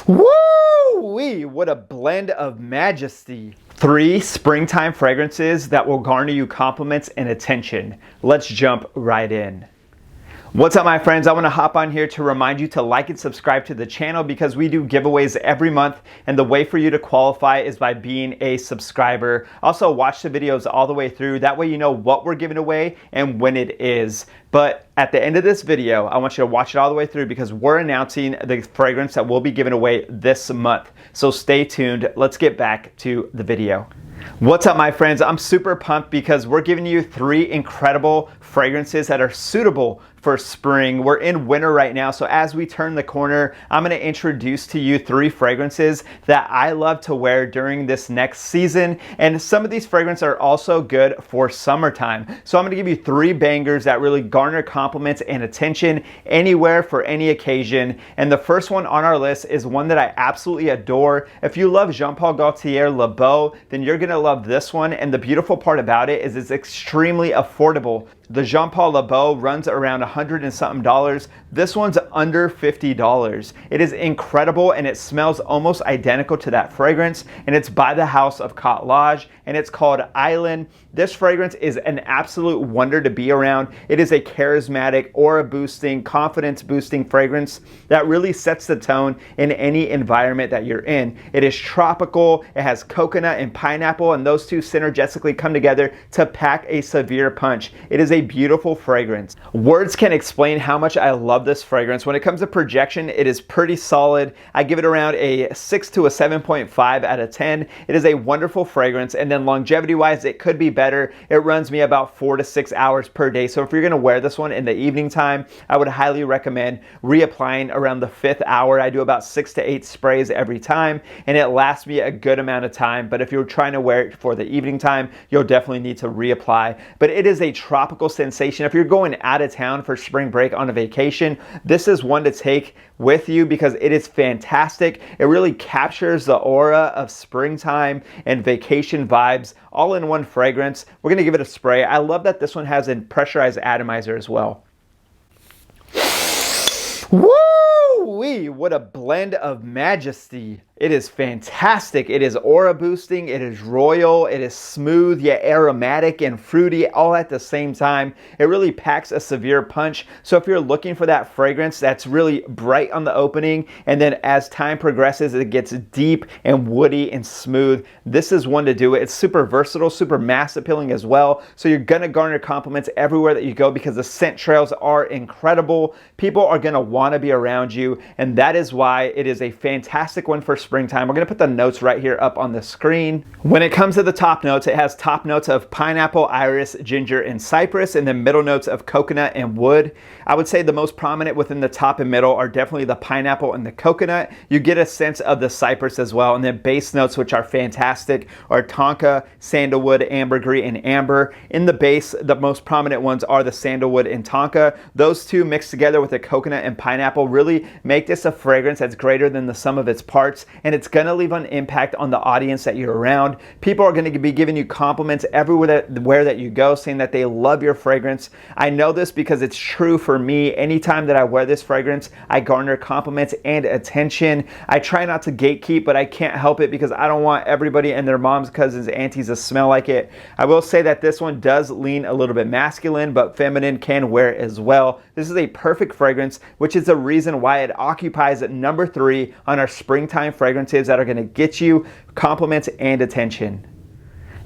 Woo-wee! What a blend of majesty. 3 springtime fragrances that will garner you compliments and attention. Let's jump right in. What's up, my friends? I want to hop on here to remind you to like and subscribe to the channel because we do giveaways every month, and the way for you to qualify is by being a subscriber. Also, watch the videos all the way through. That way you know what we're giving away and when it is. But at the end of this video, I want you to watch it all the way through because we're announcing the fragrance that we'll be giving away this month. So stay tuned. Let's get back to the video. What's up, my friends? I'm super pumped because we're giving you 3 incredible fragrances that are suitable for spring. We're in winter right now, so as we turn the corner, I'm going to introduce to you 3 fragrances that I love to wear during this next season, and some of these fragrances are also good for summertime. So I'm going to give you 3 bangers that really garner compliments and attention anywhere for any occasion. And the first one on our list is one that I absolutely adore. If you love Jean Paul Gaultier Le Beau, then you're going to love this one, and the beautiful part about it is it's extremely affordable. The Jean Paul Le Beau runs around $100 and something. This one's under $50. It is incredible and it smells almost identical to that fragrance, and it's by the house of Khadlaj, and it's called Island. This fragrance is an absolute wonder to be around. It is a charismatic, aura boosting, confidence boosting fragrance that really sets the tone in any environment that you're in. It is tropical, it has coconut and pineapple, and those two synergistically come together to pack a severe punch. It is a beautiful fragrance. Words can explain how much I love this fragrance. When it comes to projection, it is pretty solid. I give it around a 6 to a 7.5 out of 10. It is a wonderful fragrance, and then longevity wise, it could be better. It runs me about 4 to 6 hours per day. So if you're gonna wear this one in the evening time, I would highly recommend reapplying around the 5th hour. I do about 6 to 8 sprays every time, and it lasts me a good amount of time. But if you're trying to wear it for the evening time, you'll definitely need to reapply. But it is a tropical sensation. If you're going out of town for spring break on a vacation, this is one to take with you because it is fantastic. It really captures the aura of springtime and vacation vibes all in one fragrance. We're going to give it a spray. I love that this one has a pressurized atomizer as well. Woo-wee! What a blend of majesty. It is fantastic. It is aura boosting, it is royal, it is smooth yet aromatic and fruity all at the same time. It really packs a severe punch. So if you're looking for that fragrance that's really bright on the opening, and then as time progresses it gets deep and woody and smooth, this is one to do it. It's super versatile, super mass appealing as well. So you're gonna garner compliments everywhere that you go because the scent trails are incredible. People are gonna wanna be around you, and that is why it is a fantastic one for springtime. We're going to put the notes right here up on the screen. When it comes to the top notes, it has top notes of pineapple, iris, ginger, and cypress, and then middle notes of coconut and wood. I would say the most prominent within the top and middle are definitely the pineapple and the coconut. You get a sense of the cypress as well, and then base notes, which are fantastic, are tonka, sandalwood, ambergris, and amber. In the base, the most prominent ones are the sandalwood and tonka. Those two mixed together with the coconut and pineapple really make this a fragrance that's greater than the sum of its parts, and it's gonna leave an impact on the audience that you're around. People are gonna be giving you compliments everywhere that you go, saying that they love your fragrance. I know this because it's true for me. Anytime that I wear this fragrance, I garner compliments and attention. I try not to gatekeep, but I can't help it because I don't want everybody and their moms, cousins, aunties to smell like it. I will say that this one does lean a little bit masculine, but feminine can wear it as well. This is a perfect fragrance, which is the reason why it occupies at number 3 on our springtime fragrances that are going to get you compliments and attention.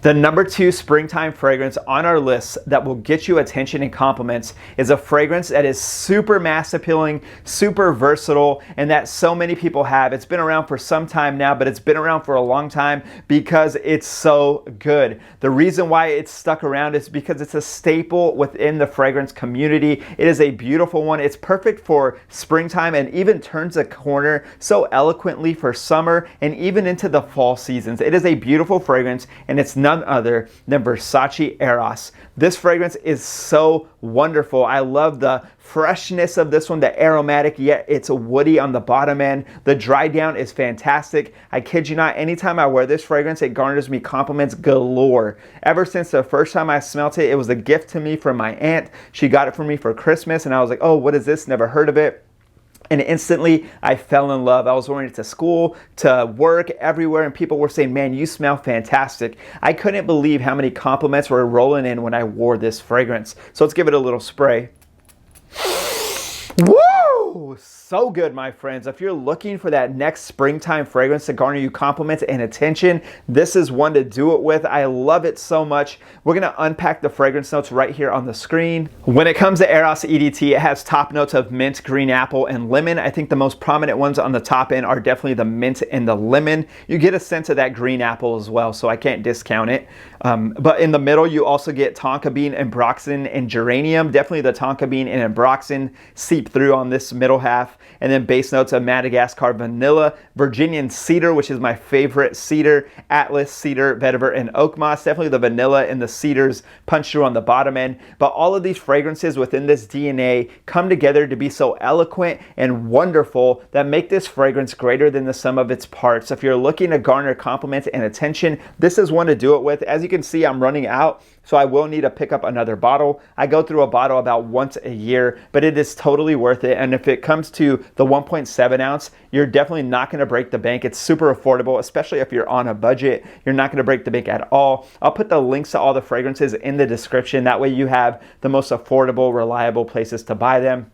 The number 2 springtime fragrance on our list that will get you attention and compliments is a fragrance that is super mass appealing, super versatile, and that so many people have. It's been around for some time now, but it's been around for a long time because it's so good. The reason why it's stuck around is because it's a staple within the fragrance community. It is a beautiful one. It's perfect for springtime and even turns a corner so eloquently for summer and even into the fall seasons. It is a beautiful fragrance, and it's none other than Versace Eros. This fragrance is so wonderful. I love the freshness of this one, the aromatic, yet it's woody on the bottom end. The dry down is fantastic. I kid you not, anytime I wear this fragrance, it garners me compliments galore. Ever since the first time I smelt it, it was a gift to me from my aunt. She got it for me for Christmas, and I was like, oh, what is this? Never heard of it. And instantly, I fell in love. I was wearing it to school, to work, everywhere, and people were saying, man, you smell fantastic. I couldn't believe how many compliments were rolling in when I wore this fragrance. So let's give it a little spray. Woo! So good, my friends. If you're looking for that next springtime fragrance to garner you compliments and attention, this is one to do it with. I love it so much. We're going to unpack the fragrance notes right here on the screen. When it comes to Eros EDT, it has top notes of mint, green apple, and lemon. I think the most prominent ones on the top end are definitely the mint and the lemon. You get a sense of that green apple as well, so I can't discount it. But in the middle, you also get tonka bean, ambroxan, and geranium. Definitely the tonka bean and ambroxan seep through on this middle half. And then base notes of Madagascar vanilla, Virginian cedar, which is my favorite cedar, Atlas, cedar, vetiver, and oak moss. Definitely the vanilla and the cedars punch through on the bottom end. But all of these fragrances within this DNA come together to be so eloquent and wonderful that make this fragrance greater than the sum of its parts. If you're looking to garner compliments and attention, this is one to do it with. As you can see, I'm running out, so I will need to pick up another bottle. I go through a bottle about once a year, but it is totally worth it. And if it comes to the 1.7 ounce, you're definitely not going to break the bank. It's super affordable, especially if you're on a budget. You're not going to break the bank at all. I'll put the links to all the fragrances in the description. That way you have the most affordable, reliable places to buy them.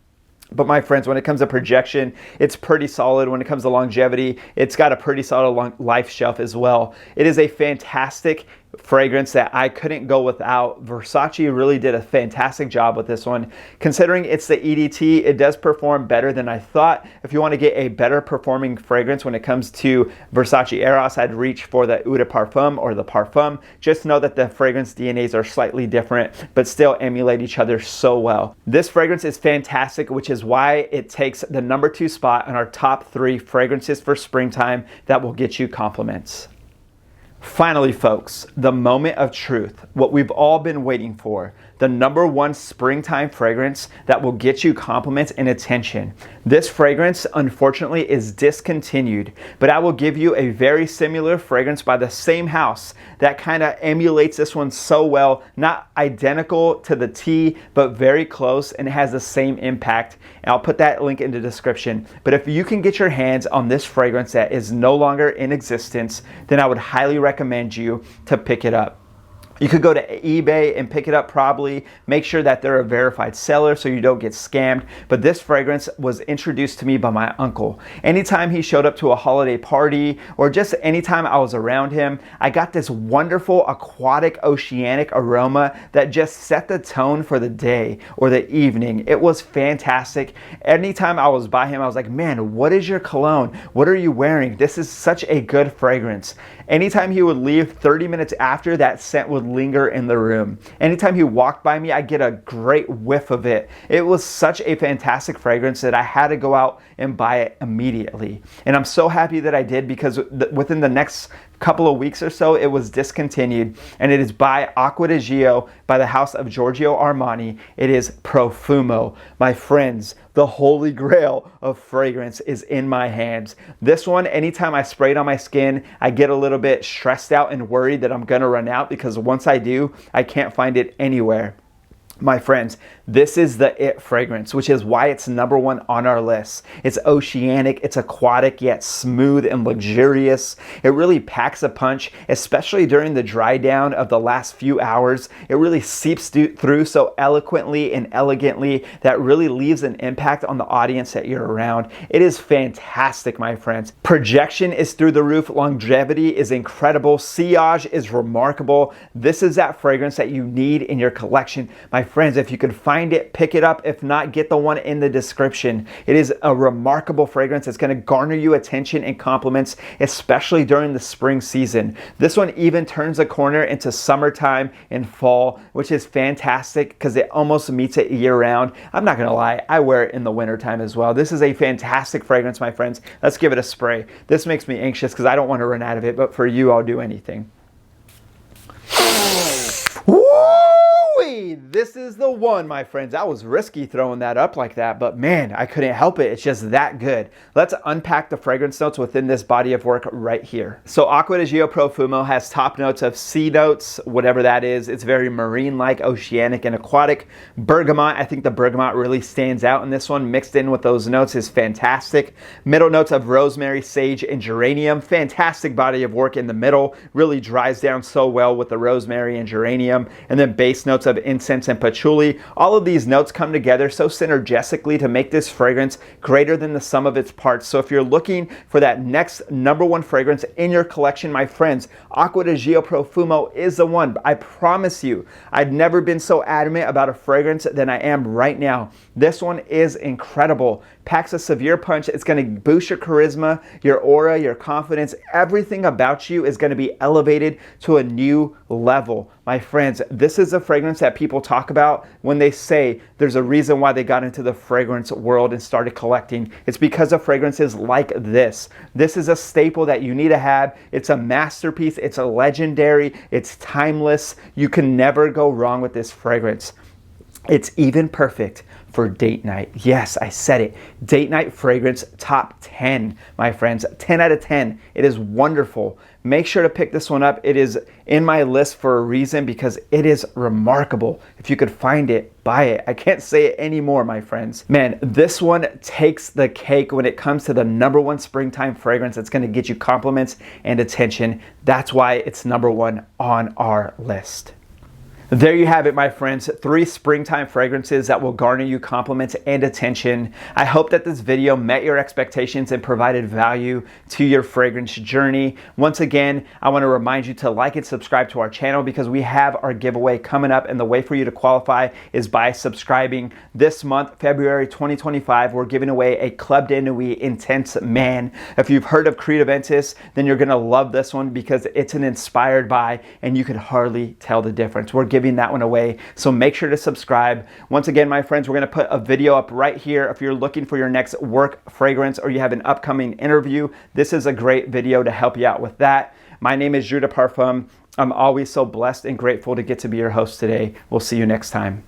But my friends, when it comes to projection, it's pretty solid. When it comes to longevity, it's got a pretty solid life shelf as well. It is a fantastic fragrance that I couldn't go without. Versace really did a fantastic job with this one. Considering it's the EDT, it does perform better than I thought. If you want to get a better performing fragrance when it comes to Versace Eros, I'd reach for the Eau de Parfum or the Parfum. Just know that the fragrance DNAs are slightly different, but still emulate each other so well. This fragrance is fantastic, which is why it takes the number 2 spot on our top 3 fragrances for springtime that will get you compliments. Finally, folks, the moment of truth, what we've all been waiting for, the number 1 springtime fragrance that will get you compliments and attention. This fragrance, unfortunately, is discontinued, but I will give you a very similar fragrance by the same house that kind of emulates this one so well, not identical to the T, but very close, and it has the same impact. And I'll put that link in the description. But if you can get your hands on this fragrance that is no longer in existence, then I would highly recommend you to pick it up. You could go to eBay and pick it up probably. Make sure that they're a verified seller so you don't get scammed. But this fragrance was introduced to me by my uncle. Anytime he showed up to a holiday party or just anytime I was around him, I got this wonderful aquatic oceanic aroma that just set the tone for the day or the evening. It was fantastic. Anytime I was by him, I was like, man, what is your cologne? What are you wearing? This is such a good fragrance. Anytime he would leave, 30 minutes after, that scent would linger in the room. Anytime he walked by me, I get a great whiff of it. It was such a fantastic fragrance that I had to go out and buy it immediately. And I'm so happy that I did, because within the next couple of weeks or so, it was discontinued, and it is by Acqua di Gio by the house of Giorgio Armani. It is Profumo. My friends, the holy grail of fragrance is in my hands. This one, anytime I spray it on my skin, I get a little bit stressed out and worried that I'm gonna run out, because once I do, I can't find it anywhere. My friends, this is the it fragrance, which is why it's number 1 on our list. It's oceanic, it's aquatic, yet smooth and luxurious. It really packs a punch, especially during the dry down of the last few hours. It really seeps through so eloquently and elegantly that really leaves an impact on the audience that you're around. It is fantastic, my friends. Projection is through the roof. Longevity is incredible. Sillage is remarkable. This is that fragrance that you need in your collection. My friends, if you could find it, pick it up. If not, get the one in the description. It is a remarkable fragrance. It's going to garner you attention and compliments, especially during the spring season. This one even turns a corner into summertime and fall, which is fantastic because it almost meets it year round. I'm not going to lie, I wear it in the wintertime as well. This is a fantastic fragrance, my friends. Let's give it a spray. This makes me anxious because I don't want to run out of it, but for you, I'll do anything. Woo! This is the one, my friends. That was risky throwing that up like that, but man, I couldn't help it. It's just that good. Let's unpack the fragrance notes within this body of work right here. So Acqua di Gio Profumo has top notes of sea notes, whatever that is. It's very marine-like, oceanic, and aquatic. Bergamot, I think the bergamot really stands out in this one. Mixed in with those notes is fantastic. Middle notes of rosemary, sage, and geranium. Fantastic body of work in the middle. Really dries down so well with the rosemary and geranium. And then base notes of incense and patchouli. All of these notes come together so synergistically to make this fragrance greater than the sum of its parts. So if you're looking for that next #1 fragrance in your collection, my friends, Acqua di Gio Profumo is the one. I promise you, I've never been so adamant about a fragrance than I am right now. This one is incredible. Packs a severe punch. It's going to boost your charisma, your aura, your confidence. Everything about you is going to be elevated to a new level. My friends, this is a fragrance that people talk about when they say there's a reason why they got into the fragrance world and started collecting. It's because of fragrances like this. This is a staple that you need to have. It's a masterpiece. It's a legendary. It's timeless. You can never go wrong with this fragrance. It's even perfect for date night. Yes, I said it. Date night fragrance top 10, my friends. 10 out of 10. It is wonderful. Make sure to pick this one up. It is in my list for a reason because it is remarkable. If you could find it, buy it. I can't say it anymore, my friends. Man, this one takes the cake when it comes to the #1 springtime fragrance that's going to get you compliments and attention. That's why it's #1 on our list. There you have it, my friends. 3 springtime fragrances that will garner you compliments and attention. I hope that this video met your expectations and provided value to your fragrance journey. Once again, I want to remind you to like and subscribe to our channel because we have our giveaway coming up, and the way for you to qualify is by subscribing. This month, February 2025, we're giving away a Club de Nuit Intense Man. If you've heard of Creed Aventus, then you're going to love this one because it's an inspired by, and you could hardly tell the difference. We're giving that one away, so make sure to subscribe. Once again, my friends, we're going to put a video up right here. If you're looking for your next work fragrance or you have an upcoming interview, this is a great video to help you out with that. My name is Drew de Parfum. I'm always so blessed and grateful to get to be your host today. We'll see you next time.